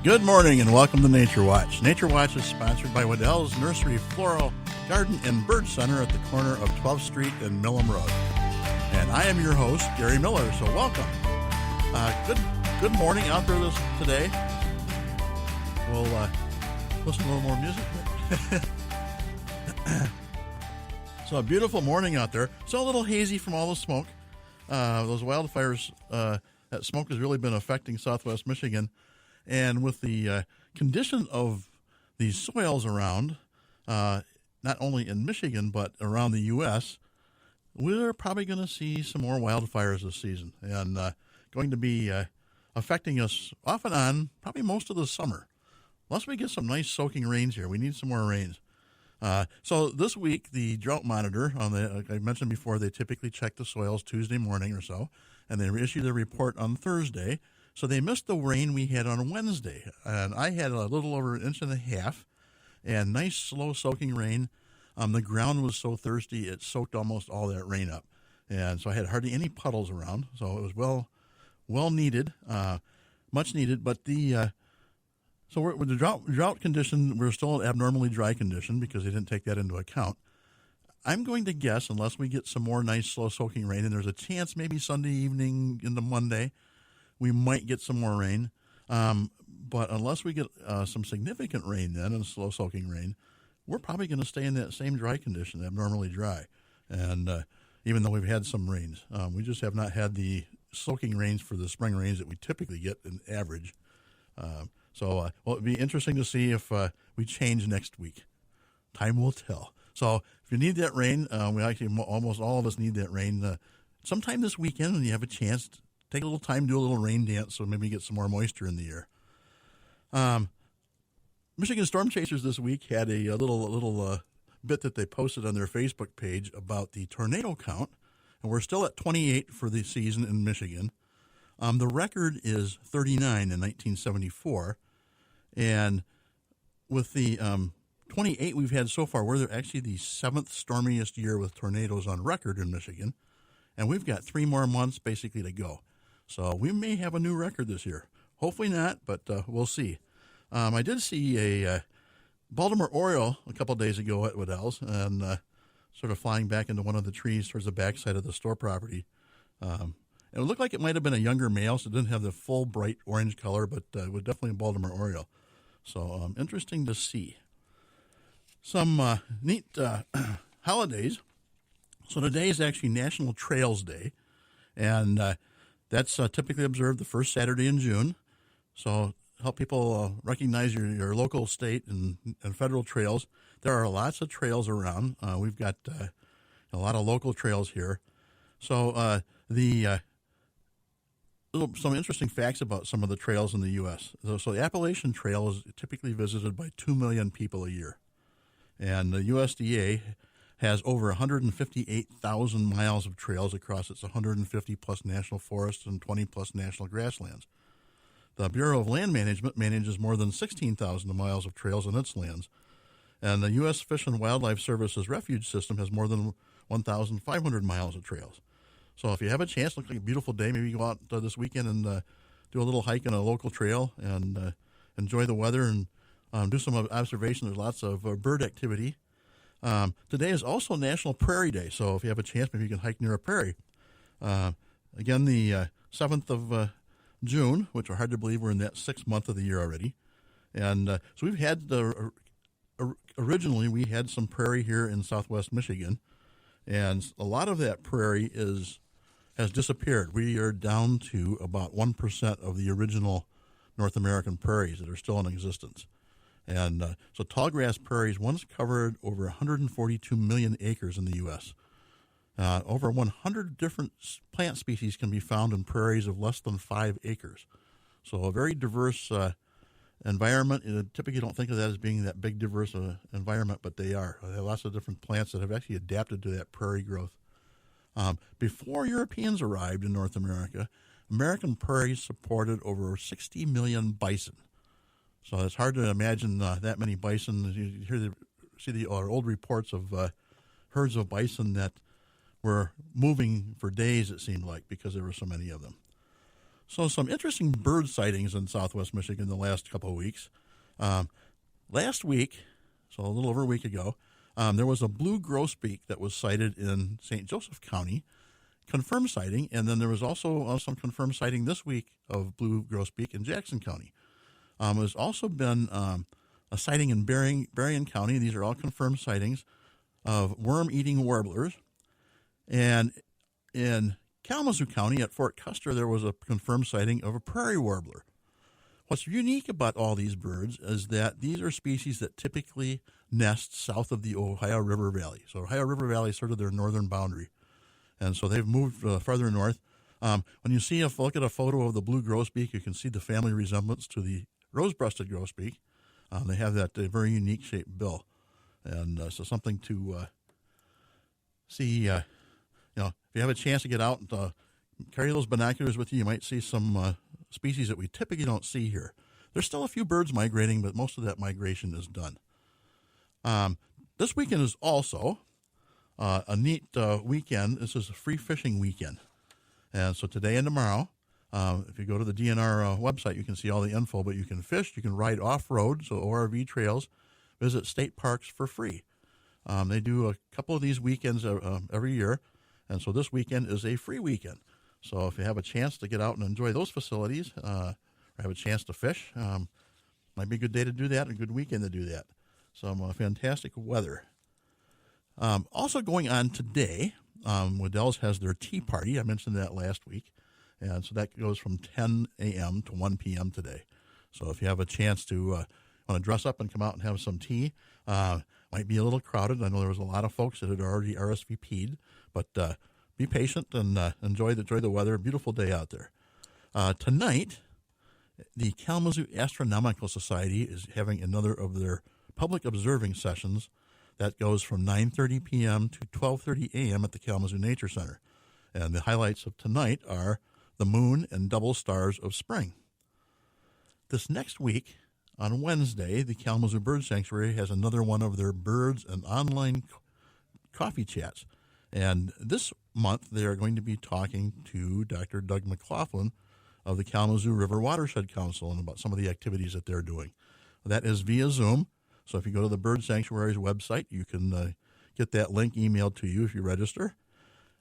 Good morning and welcome to Nature Watch. Nature Watch is sponsored by Waddell's Nursery Floral Garden and Bird Center at the corner of 12th Street and Millam Road. And I am your host, Gary Miller, so welcome. Good morning out there today. We'll listen to a little more music here. So a beautiful morning out there. So a little hazy from all the smoke. Those wildfires, that smoke has really been affecting southwest Michigan. And with the condition of these soils around, not only in Michigan, but around the U.S., we're probably going to see some more wildfires this season and going to be affecting us off and on probably most of the summer. Unless we get some nice soaking rains here. We need some more rains. So this week, the drought monitor, like I mentioned before, they typically check the soils Tuesday morning or so, and they issue the report on Thursday. So they missed the rain we had on Wednesday, and I had a little over an inch and a half, and nice slow soaking rain. The ground was so thirsty it soaked almost all that rain up, and so I had hardly any puddles around. So it was well needed, much needed. But with the drought condition, we're still an abnormally dry condition because they didn't take that into account. I'm going to guess, unless we get some more nice slow soaking rain, and there's a chance maybe Sunday evening into Monday, we might get some more rain, but unless we get some significant rain then, and slow soaking rain, we're probably going to stay in that same dry condition, abnormally dry. And even though we've had some rains, we just have not had the soaking rains for the spring rains that we typically get in average. So it'd be interesting to see if we change next week. Time will tell. So if you need that rain, we actually almost all of us need that rain. Sometime this weekend when you have a chance, take a little time, do a little rain dance, so maybe get some more moisture in the air. Michigan Storm Chasers this week had a little bit that they posted on their Facebook page about the tornado count, and we're still at 28 for the season in Michigan. The record is 39 in 1974, and with the 28 we've had so far, we're actually the seventh stormiest year with tornadoes on record in Michigan, and we've got 3 more months basically to go. So we may have a new record this year. Hopefully not, but we'll see. I did see a Baltimore Oriole a couple of days ago at Waddell's, and sort of flying back into one of the trees towards the backside of the store property. It looked like it might have been a younger male, so it didn't have the full bright orange color, but it was definitely a Baltimore Oriole. So interesting to see. Some neat holidays. So today is actually National Trails Day, and that's typically observed the first Saturday in June. So help people recognize your local, state, and federal trails. There are lots of trails around. We've got a lot of local trails here. So some interesting facts about some of the trails in the U.S. So the Appalachian Trail is typically visited by 2 million people a year. And the USDA has over 158,000 miles of trails across its 150-plus national forests and 20-plus national grasslands. The Bureau of Land Management manages more than 16,000 miles of trails on its lands. And the U.S. Fish and Wildlife Service's refuge system has more than 1,500 miles of trails. So if you have a chance, look like a beautiful day, maybe go out this weekend and do a little hike on a local trail and enjoy the weather and do some observation. There's lots of bird activity. Today is also National Prairie Day, so if you have a chance, maybe you can hike near a prairie. Again, the 7th of June, which are hard to believe we're in that 6th month of the year already. And so we've had originally we had some prairie here in southwest Michigan, and a lot of that prairie has disappeared. We are down to about 1% of the original North American prairies that are still in existence. And so tallgrass prairies once covered over 142 million acres in the U.S. Over 100 different plant species can be found in prairies of less than 5 acres. So a very diverse environment. Typically you don't think of that as being that big diverse environment, but they are. There are lots of different plants that have actually adapted to that prairie growth. Before Europeans arrived in North America, American prairies supported over 60 million bison. So it's hard to imagine that many bison. You see the old reports of herds of bison that were moving for days, it seemed like, because there were so many of them. So some interesting bird sightings in southwest Michigan the last couple of weeks. Last week, so a little over a week ago, there was a blue grosbeak that was sighted in St. Joseph County, confirmed sighting, and then there was also some confirmed sighting this week of blue grosbeak in Jackson County. There's also been a sighting in Berrien County. These are all confirmed sightings of worm-eating warblers. And in Kalamazoo County at Fort Custer, there was a confirmed sighting of a prairie warbler. What's unique about all these birds is that these are species that typically nest south of the Ohio River Valley. So Ohio River Valley is sort of their northern boundary. And so they've moved farther north. When you look at a photo of the blue grosbeak, you can see the family resemblance to the rose-breasted grosbeak. They have that very unique shaped bill. And so something to see, if you have a chance to get out and carry those binoculars with you, you might see some species that we typically don't see here. There's still a few birds migrating, but most of that migration is done. This weekend is also a neat weekend. This is a free fishing weekend. And so today and tomorrow, if you go to the DNR website, you can see all the info, but you can fish, you can ride off-road, so ORV trails, visit state parks for free. They do a couple of these weekends every year, and so this weekend is a free weekend. So if you have a chance to get out and enjoy those facilities, or have a chance to fish, might be a good day to do that, and a good weekend to do that. Some fantastic weather. Also going on today, Waddell's has their tea party. I mentioned that last week. And so that goes from 10 a.m. to 1 p.m. today. So if you have a chance to want to dress up and come out and have some tea, might be a little crowded. I know there was a lot of folks that had already RSVP'd, but be patient and enjoy the weather. Beautiful day out there. Tonight, the Kalamazoo Astronomical Society is having another of their public observing sessions that goes from 9:30 p.m. to 12:30 a.m. at the Kalamazoo Nature Center. And the highlights of tonight are the moon and double stars of spring. This next week, on Wednesday, the Kalamazoo Bird Sanctuary has another one of their birds and online coffee chats. And this month, they are going to be talking to Dr. Doug McLaughlin of the Kalamazoo River Watershed Council and about some of the activities that they're doing. That is via Zoom. So if you go to the Bird Sanctuary's website, you can get that link emailed to you if you register.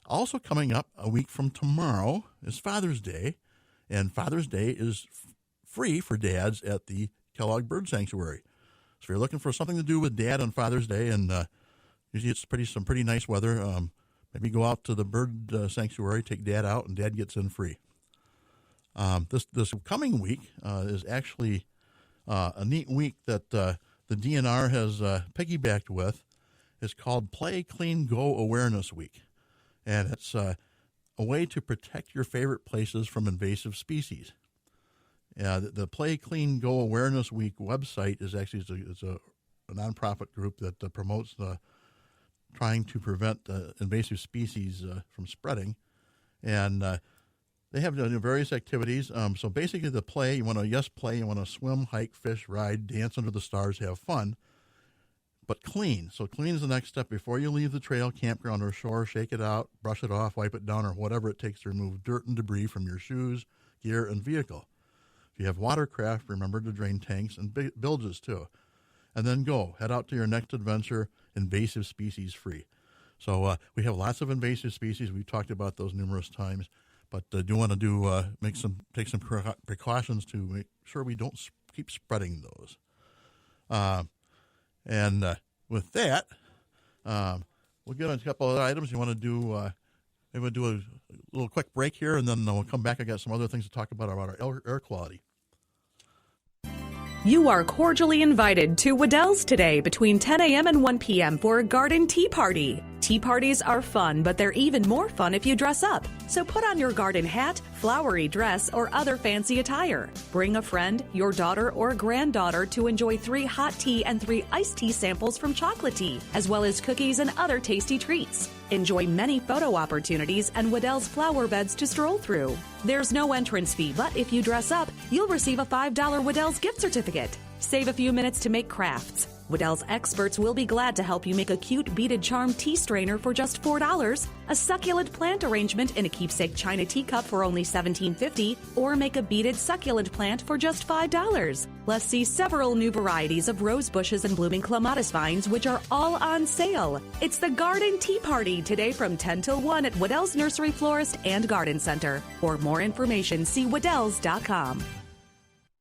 Also coming up a week from tomorrow is Father's Day, and Father's Day is free for dads at the Kellogg Bird Sanctuary. So if you're looking for something to do with Dad on Father's Day, and usually it's some pretty nice weather, maybe go out to the Bird Sanctuary, take Dad out, and Dad gets in free. This coming week is actually a neat week that the DNR has piggybacked with. It's called Play Clean Go Awareness Week. And it's a way to protect your favorite places from invasive species. The Play Clean Go Awareness Week website is actually it's a nonprofit group that promotes trying to prevent invasive species from spreading. And they have various activities. So basically the play, you want to swim, hike, fish, ride, dance under the stars, have fun. But clean. So clean is the next step. Before you leave the trail, campground, or shore, shake it out, brush it off, wipe it down, or whatever it takes to remove dirt and debris from your shoes, gear, and vehicle. If you have watercraft, remember to drain tanks and bilges too. And then go. Head out to your next adventure, invasive species free. So we have lots of invasive species. We've talked about those numerous times. But do want to take some precautions to make sure we don't keep spreading those. And with that, we'll get on a couple of items. You want to do, maybe we'll do a little quick break here, and then we'll come back. I got some other things to talk about our air quality. You are cordially invited to Waddell's today between 10 a.m. and 1 p.m. for a garden tea party. Tea parties are fun, but they're even more fun if you dress up. So put on your garden hat, flowery dress, or other fancy attire. Bring a friend, your daughter, or granddaughter to enjoy 3 hot tea and 3 iced tea samples from Chocolate Tea, as well as cookies and other tasty treats. Enjoy many photo opportunities and Waddell's flower beds to stroll through. There's no entrance fee, but if you dress up, you'll receive a $5 Waddell's gift certificate. Save a few minutes to make crafts. Waddell's experts will be glad to help you make a cute beaded charm tea strainer for just $4, a succulent plant arrangement in a keepsake china teacup for only $17.50, or make a beaded succulent plant for just $5. Plus, see several new varieties of rose bushes and blooming clematis vines, which are all on sale. It's the Garden Tea Party today from 10 till 1 at Waddell's Nursery Florist and Garden Center. For more information, see waddells.com.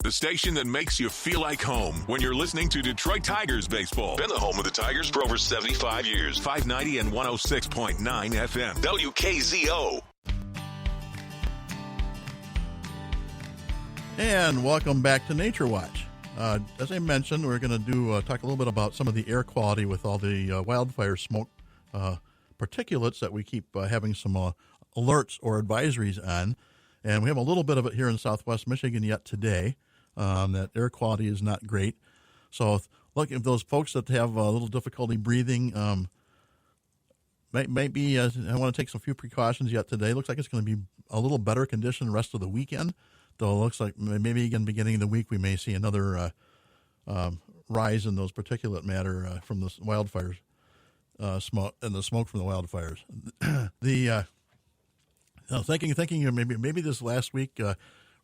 The station that makes you feel like home when you're listening to Detroit Tigers baseball. Been the home of the Tigers for over 75 years. 590 and 106.9 FM. WKZO. And welcome back to Nature Watch. As I mentioned, we're going to talk a little bit about some of the air quality with all the wildfire smoke particulates that we keep having some alerts or advisories on. And we have a little bit of it here in Southwest Michigan yet today. That air quality is not great. So look, if those folks that have a little difficulty breathing, might be, I want to take some few precautions yet today. Looks like it's going to be a little better condition the rest of the weekend. Though it looks like maybe again beginning of the week we may see another rise in those particulate matter from the wildfires, smoke and the smoke from the wildfires. Thinking maybe this last week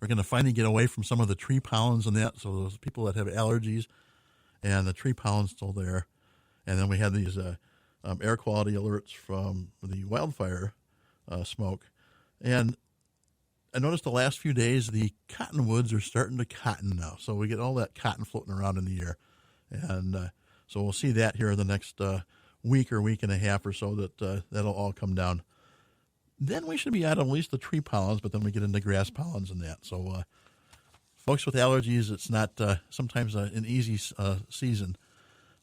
we're going to finally get away from some of the tree pollens and that. So those people that have allergies and the tree pollen's still there. And then we had these air quality alerts from the wildfire smoke. And I noticed the last few days the cottonwoods are starting to cotton now. So we get all that cotton floating around in the air. And so we'll see that here in the next week or week and a half or so that that'll all come down. Then we should be out of at least the tree pollens, but then we get into grass pollens and that. So folks with allergies, it's not sometimes an easy season.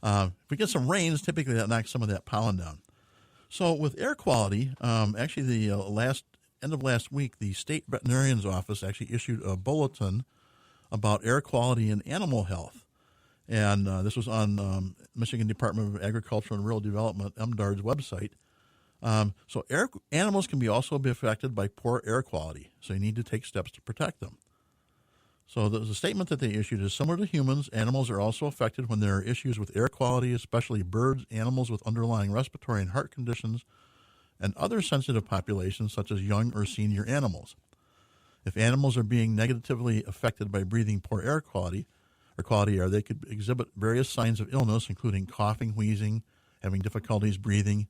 If we get some rains, typically that knocks some of that pollen down. So with air quality, actually the end of last week, the state veterinarian's office actually issued a bulletin about air quality and animal health. And this was on Michigan Department of Agriculture and Rural Development, MDARD's website. So animals can also be affected by poor air quality, so you need to take steps to protect them. So the statement that they issued is similar to humans. Animals are also affected when there are issues with air quality, especially birds, animals with underlying respiratory and heart conditions, and other sensitive populations such as young or senior animals. If animals are being negatively affected by breathing poor air quality or quality air, they could exhibit various signs of illness, including coughing, wheezing, having difficulties breathing,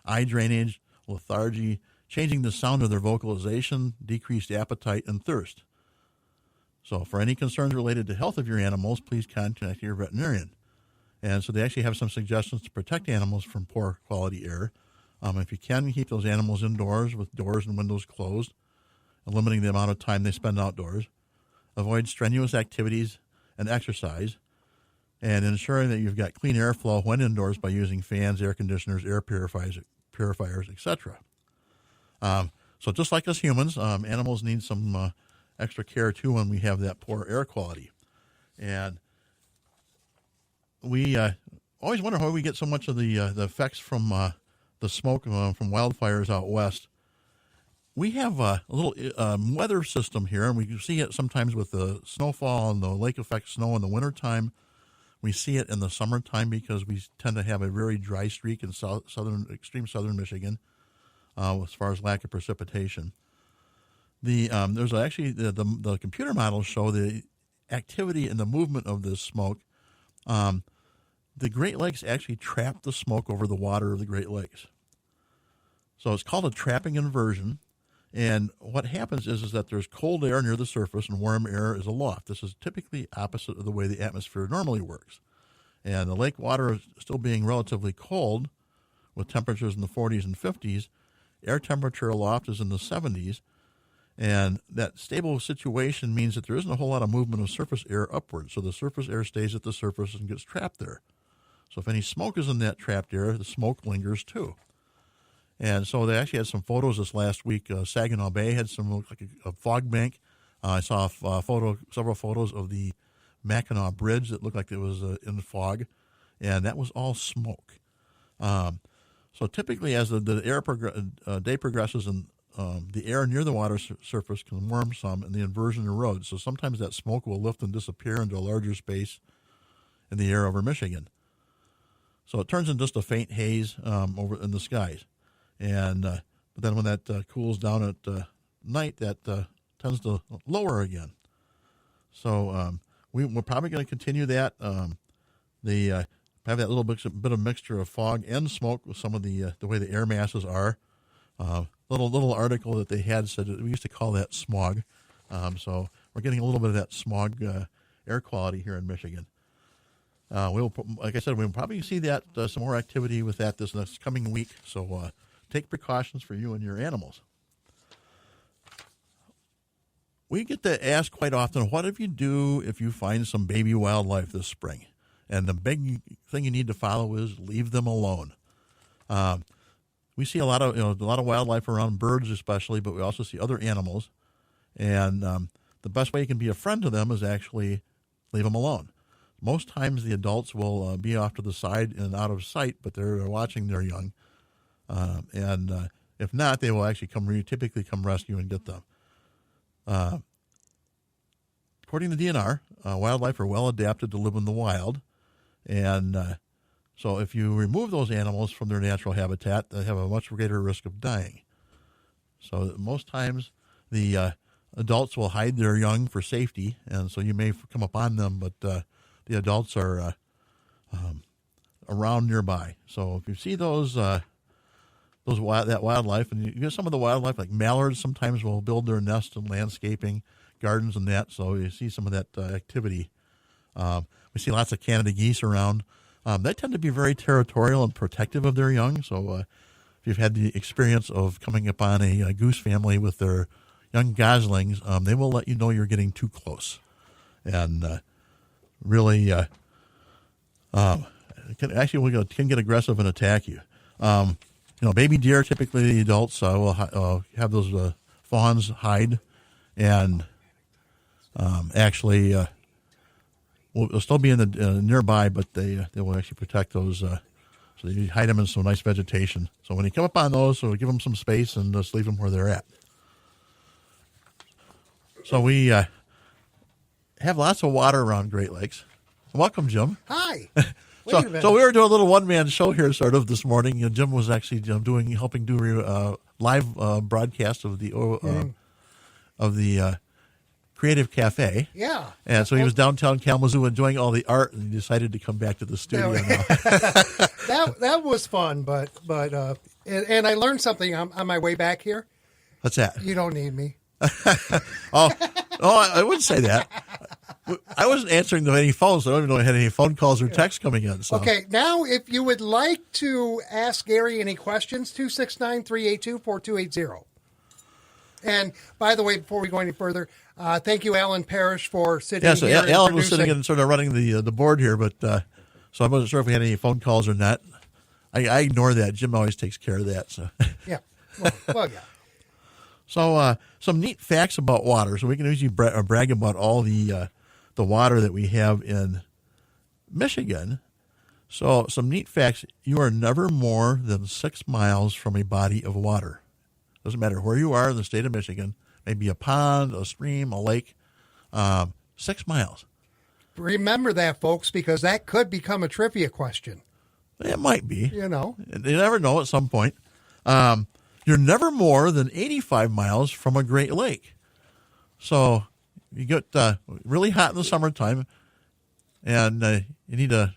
eye drainage, lethargy, changing the sound of their vocalization, decreased appetite, and thirst. So for any concerns related to health of your animals, please contact your veterinarian. And so they actually have some suggestions to protect animals from poor quality air. If you can, keep those animals indoors with doors and windows closed, and limiting the amount of time they spend outdoors. Avoid strenuous activities and exercise, and ensuring that you've got clean airflow when indoors by using fans, air conditioners, air purifiers, etc. So just like us humans, animals need some extra care too when we have that poor air quality. And we always wonder how we get so much of the effects from the smoke from wildfires out west. We have a little weather system here, and we see it sometimes with the snowfall and the lake effect snow in the wintertime. We see it in the summertime because we tend to have a very dry streak in extreme southern Michigan as far as lack of precipitation. There's actually the computer models show the activity and the movement of this smoke. The Great Lakes actually trap the smoke over the water of the Great Lakes. So it's called a trapping inversion. And what happens is that there's cold air near the surface and warm air is aloft. This is typically opposite of the way the atmosphere normally works. And the lake water is still being relatively cold with temperatures in the 40s and 50s. Air temperature aloft is in the 70s. And that stable situation means that there isn't a whole lot of movement of surface air upward. So the surface air stays at the surface and gets trapped there. So if any smoke is in that trapped air, the smoke lingers too. And so they actually had some photos this last week. Saginaw Bay had some, looked like a fog bank. I saw several photos of the Mackinac Bridge that looked like it was in fog, and that was all smoke. So typically, as the day progresses, and the air near the water surface can warm some, and the inversion erodes. So sometimes that smoke will lift and disappear into a larger space in the air over Michigan. So it turns into just a faint haze over in the skies. And but then when that cools down at night, that tends to lower again. So we're probably going to continue that. Have that little bit of mixture of fog and smoke with some of the way the air masses are. Little article that they had said that we used to call that smog. So we're getting a little bit of that smog air quality here in Michigan. Like I said, we'll probably see that some more activity with that this next coming week. So take precautions for you and your animals. We get to ask quite often, what if you find some baby wildlife this spring? And the big thing you need to follow is leave them alone. We see a lot of wildlife around, birds especially, but we also see other animals. And the best way you can be a friend to them is actually leave them alone. Most times the adults will be off to the side and out of sight, but they're watching their young. And if not, they will actually typically come rescue and get them. According to DNR, wildlife are well adapted to live in the wild. And so if you remove those animals from their natural habitat, they have a much greater risk of dying. So most times the adults will hide their young for safety, and so you may come upon them, but the adults are around nearby. So if you see that wildlife, and you get some of the wildlife, like mallards sometimes will build their nest in landscaping, gardens and that, so you see some of that activity. We see lots of Canada geese around. They tend to be very territorial and protective of their young. So if you've had the experience of coming upon a goose family with their young goslings, they will let you know you're getting too close. And really, can get aggressive and attack you. Baby deer, typically the adults will have those fawns hide and will still be in the nearby, but they will actually protect those. So you hide them in some nice vegetation. So when you come upon those, so give them some space and just leave them where they're at. So we have lots of water around Great Lakes. Welcome, Jim. Hi. So we were doing a little one-man show here sort of this morning. Jim was actually helping do live broadcast of the Creative Cafe. Yeah. And so he was downtown Kalamazoo enjoying all the art, and he decided to come back to the studio now. That was fun, but I learned something on my way back here. What's that? You don't need me. I wouldn't say that. I wasn't answering any phones, so I don't even know if I had any phone calls or texts coming in. So. Okay, now if you would like to ask Gary any questions, 269-382-4280. And by the way, before we go any further, thank you, Alan Parrish, for sitting here. Yeah, so Alan was producing. sitting and sort of running the board here, but so I wasn't sure if we had any phone calls or not. I ignore that. Jim always takes care of that. So yeah, well, yeah. So some neat facts about water. So we can usually brag about all the water that we have in Michigan. So some neat facts: you are never more than 6 miles from a body of water. Doesn't matter where you are in the state of Michigan. Maybe a pond, a stream, a lake. 6 miles. Remember that, folks, because that could become a trivia question. It might be. You know. You never know at some point. You're never more than 85 miles from a Great Lake. So you get really hot in the summertime, and you need to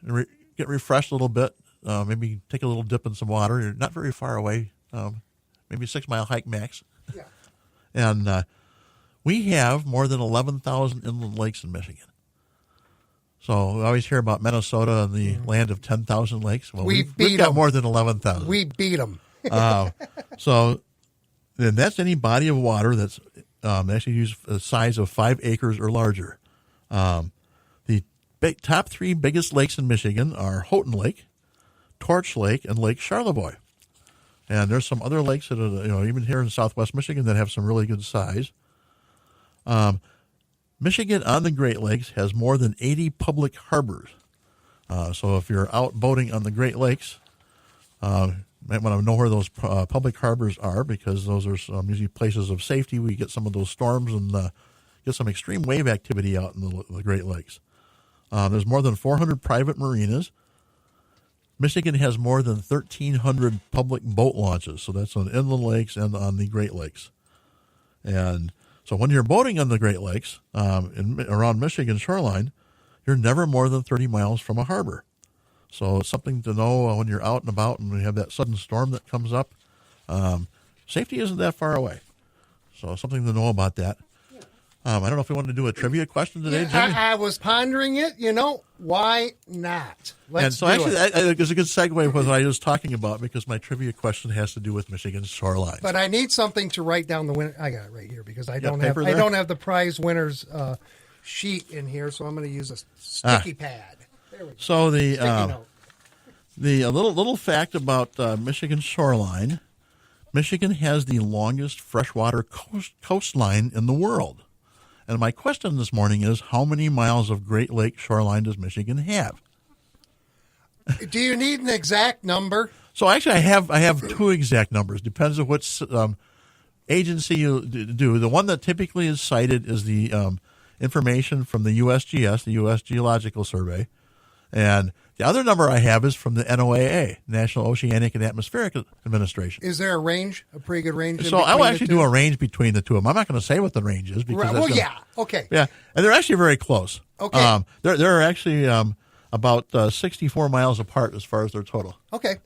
get refreshed a little bit. Maybe take a little dip in some water. You're not very far away. Maybe a 6 mile hike max. Yeah. And we have more than 11,000 inland lakes in Michigan. So we always hear about Minnesota and the land of 10,000 lakes. Well, we've got more than 11,000. We beat them. So then that's any body of water that's actually used a size of 5 acres or larger. The top 3 biggest lakes in Michigan are Houghton Lake, Torch Lake, and Lake Charlevoix. And there's some other lakes that are, even here in southwest Michigan that have some really good size. Michigan on the Great Lakes has more than 80 public harbors. So if you're out boating on the Great Lakes, you might want to know where those public harbors are, because those are usually places of safety. We get some of those storms and get some extreme wave activity out in the Great Lakes. There's more than 400 private marinas. Michigan has more than 1,300 public boat launches. So that's on inland lakes and on the Great Lakes. And so when you're boating on the Great Lakes around Michigan shoreline, you're never more than 30 miles from a harbor. So it's something to know when you're out and about and we have that sudden storm that comes up. Safety isn't that far away. So something to know about that. I don't know if we wanted to do a trivia question today, Jimmy. I was pondering it. Why not? And so actually, it's a good segue with what I was talking about because my trivia question has to do with Michigan's shoreline. But I need something to write down the winner. I got it right here because I don't paper there? have the prize winners sheet in here, so I'm going to use a sticky pad. There we go. So Sticky note. the little fact about Michigan's shoreline: Michigan has the longest freshwater coastline in the world. And my question this morning is, how many miles of Great Lake shoreline does Michigan have? Do you need an exact number? So actually, I have two exact numbers. Depends on which agency you do. The one that typically is cited is the information from the USGS, the U.S. Geological Survey. And the other number I have is from the NOAA, National Oceanic and Atmospheric Administration. Is there a range, a pretty good range? So I will actually do a range between the two of them. I'm not going to say what the range is. Because okay. Yeah, and they're actually very close. Okay. They're actually about 64 miles apart as far as their total. Okay.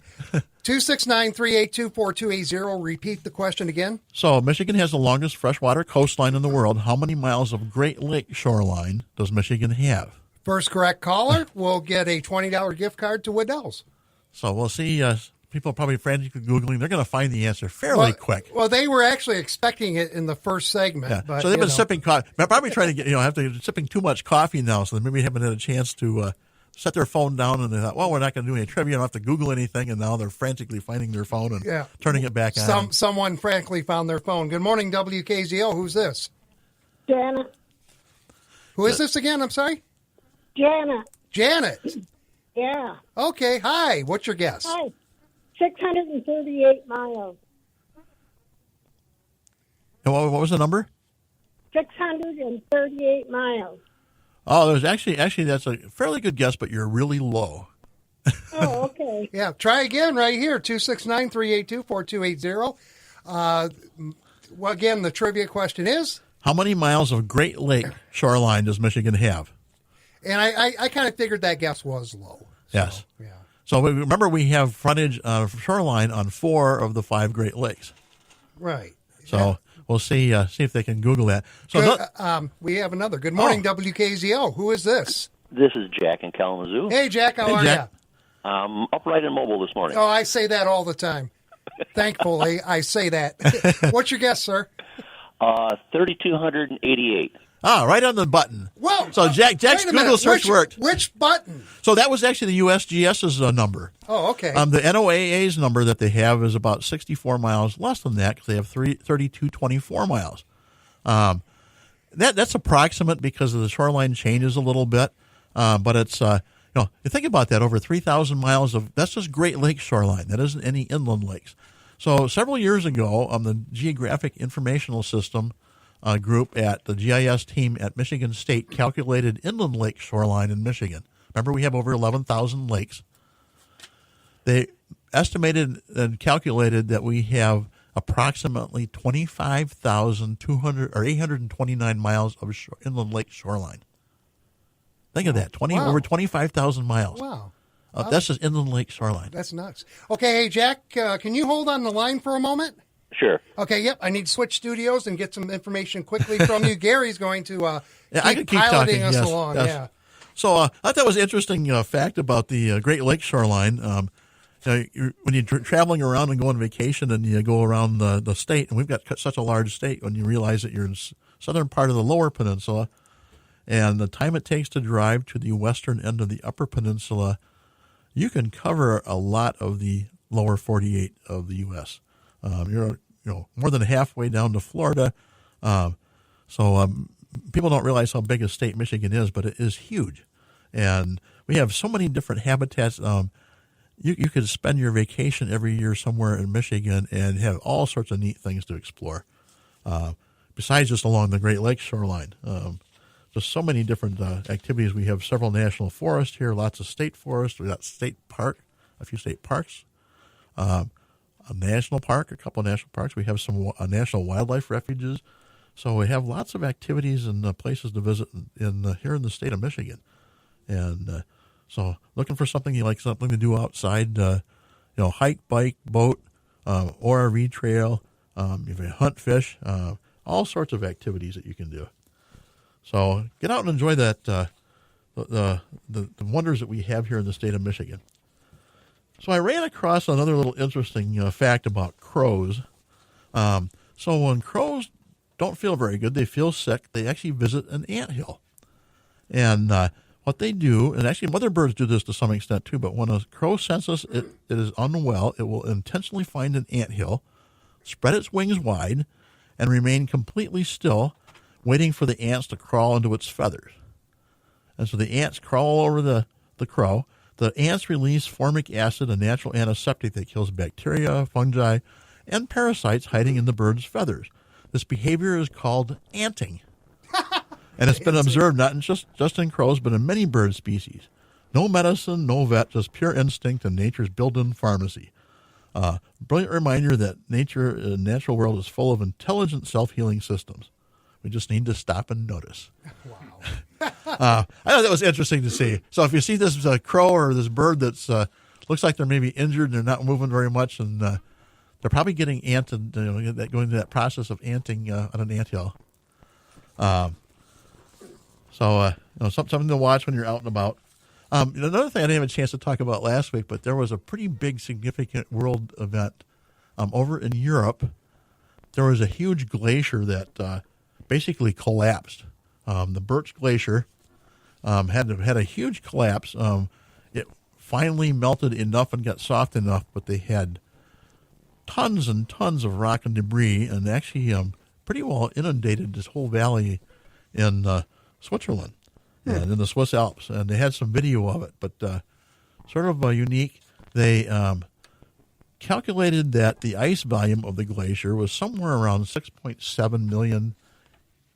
269-382-4280. Repeat the question again. So Michigan has the longest freshwater coastline in the world. How many miles of Great Lake shoreline does Michigan have? First correct caller will get a $20 gift card to Waddell's. So we'll see. People are probably frantically Googling. They're going to find the answer fairly quick. Well, they were actually expecting it in the first segment. Yeah. But, so they've been sipping coffee. They're probably trying to get, sipping too much coffee now, so they maybe haven't had a chance to set their phone down, and they thought, well, we're not going to do any trivia. I don't have to Google anything, and now they're frantically finding their phone and turning it back on. Someone frankly found their phone. Good morning, WKZO. Who's this? Janet. Who is this again? I'm sorry? Janet. Yeah. Okay. Hi. What's your guess? Hi. 638 miles. And what was the number? 638 miles. Oh, there's actually that's a fairly good guess, but you're really low. Oh, okay. Yeah. Try again right here. 269-382-4280. Well, again, the trivia question is? How many miles of Great Lake shoreline does Michigan have? And I kind of figured that guess was low. So, Yes. Yeah. So remember, we have frontage shoreline on 4 of the 5 Great Lakes. Right. So we'll see if they can Google that. So we have another. Good morning, WKZO. Who is this? This is Jack in Kalamazoo. Hey, Jack. How are Jack. you? Upright and mobile this morning. Oh, I say that all the time. Thankfully, I say that. What's your guess, sir? 3,288. right on the button. Whoa! So Jack's Google search worked. Which button? So that was actually the USGS's number. Oh, okay. The NOAA's number that they have is about 64 miles less than that because they have 3,224 miles. That's approximate because the shoreline changes a little bit, but it's you think about that, over 3,000 miles of that's just Great Lakes shoreline. That isn't any inland lakes. So several years ago, the Geographic Informational System group at the GIS team at Michigan State calculated inland lake shoreline in Michigan. Remember, we have over 11,000 lakes. They estimated and calculated that we have approximately 25,200 or 829 miles of inland lake shoreline. Think of that, over 25,000 miles. Wow. That's just inland lake shoreline. That's nuts. Okay, hey, Jack, can you hold on the line for a moment? Sure. Okay, yep. I need to switch studios and get some information quickly from you. Gary's going to I can keep piloting talking. us Yes, along. yes. Yeah. So I thought that was an interesting fact about the Great Lakes shoreline. When you're traveling around and go on vacation and you go around the state, and we've got such a large state, when you realize that you're in the southern part of the lower peninsula, and the time it takes to drive to the western end of the upper peninsula, you can cover a lot of the lower 48 of the U.S. You're more than halfway down to Florida. So people don't realize how big a state Michigan is, but it is huge. And we have so many different habitats. You could spend your vacation every year somewhere in Michigan and have all sorts of neat things to explore, besides just along the Great Lakes shoreline. Just so many different activities. We have several national forests here, lots of state forests. We've got state park a few state parks, a national park, a couple of national parks. We have some national wildlife refuges. So we have lots of activities and places to visit here in the state of Michigan. And so looking for something you like, something to do outside, hike, bike, boat, ORV trail, if you hunt, fish, all sorts of activities that you can do. So get out and enjoy that, the wonders that we have here in the state of Michigan. So I ran across another little interesting fact about crows. So when crows don't feel very good, they feel sick, they actually visit an anthill. And what they do, and actually mother birds do this to some extent too, but when a crow senses it is unwell, it will intentionally find an anthill, spread its wings wide, and remain completely still, waiting for the ants to crawl into its feathers. And so the ants crawl over the crow. The ants release formic acid, a natural antiseptic that kills bacteria, fungi, and parasites hiding in the bird's feathers. This behavior is called anting. And it's been observed not just in crows, but in many bird species. No medicine, no vet, just pure instinct and nature's built-in pharmacy. Brilliant reminder that the natural world is full of intelligent self-healing systems. We just need to stop and notice. Wow. I thought that was interesting to see. So if you see this crow or this bird that's looks like they're maybe injured and they're not moving very much, and they're probably getting anted, going through that process of anting on an anthill. Something to watch when you're out and about. Another thing I didn't have a chance to talk about last week, but there was a pretty big, significant world event over in Europe. There was a huge glacier that basically collapsed. The Birch Glacier had a huge collapse. It finally melted enough and got soft enough, but they had tons and tons of rock and debris, and actually pretty well inundated this whole valley in Switzerland and in the Swiss Alps. And they had some video of it, but sort of unique. They calculated that the ice volume of the glacier was somewhere around 6.7 million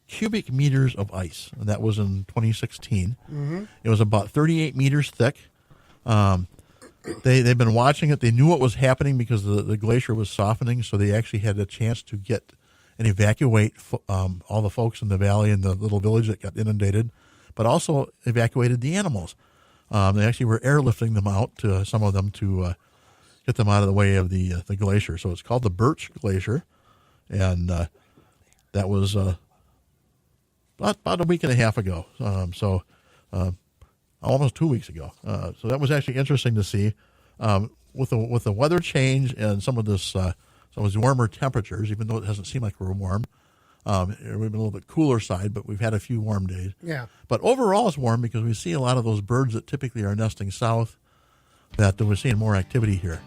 cubic meters of ice, and that was in 2016. Mm-hmm. It was about 38 meters thick. They've been watching it. They knew what was happening because the glacier was softening, so they actually had a chance to get and evacuate all the folks in the valley and the little village that got inundated, but also evacuated the animals. They actually were airlifting them out, some of them, to get them out of the way of the glacier. So it's called the Birch Glacier, and that was about a week and a half ago. Almost 2 weeks ago. So that was actually interesting to see. With the weather change and some of these warmer temperatures, even though it doesn't seem like we're warm. We've been a little bit cooler side, but we've had a few warm days. Yeah. But overall, it's warm because we see a lot of those birds that typically are nesting south, that we're seeing more activity here.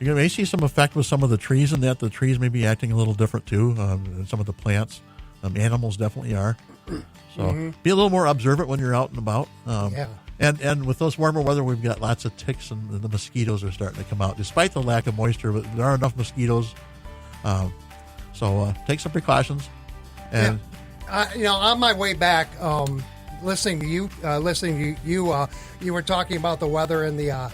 You may see some effect with some of the trees in that. The trees may be acting a little different too, and some of the plants. Animals definitely are. So be a little more observant when you're out and about. And with those warmer weather, we've got lots of ticks, and the mosquitoes are starting to come out. Despite the lack of moisture, but there are enough mosquitoes. So take some precautions. And on my way back, listening to you, you were talking about the weather and the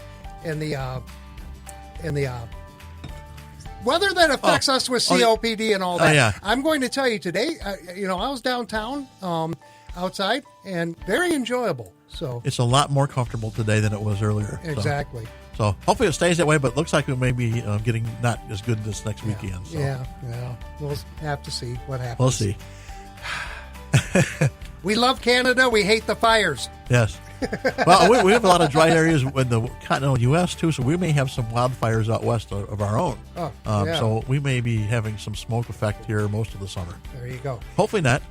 weather that affects us with COPD and all that. Yeah. I'm going to tell you today, I was downtown outside, and very enjoyable. So it's a lot more comfortable today than it was earlier. Exactly. So hopefully it stays that way, but it looks like we may be getting not as good this next weekend. So. Yeah. We'll have to see what happens. We'll see. We love Canada. We hate the fires. Yes. Well, we have a lot of dry areas in the continental U.S. too, so we may have some wildfires out west of our own. So we may be having some smoke effect here most of the summer. There you go. Hopefully not.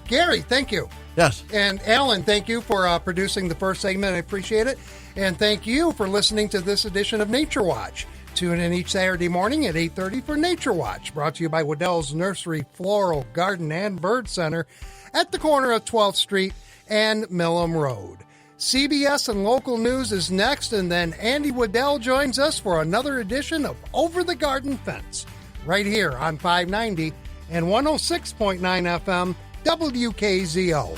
Gary, thank you. Yes. And Alan, thank you for producing the first segment. I appreciate it. And thank you for listening to this edition of Nature Watch. Tune in each Saturday morning at 8:30 for Nature Watch, brought to you by Waddell's Nursery, Floral, Garden, and Bird Center at the corner of 12th Street and Millam Road. CBS and local news is next, and then Andy Waddell joins us for another edition of Over the Garden Fence, right here on 590 and 106.9 FM WKZO.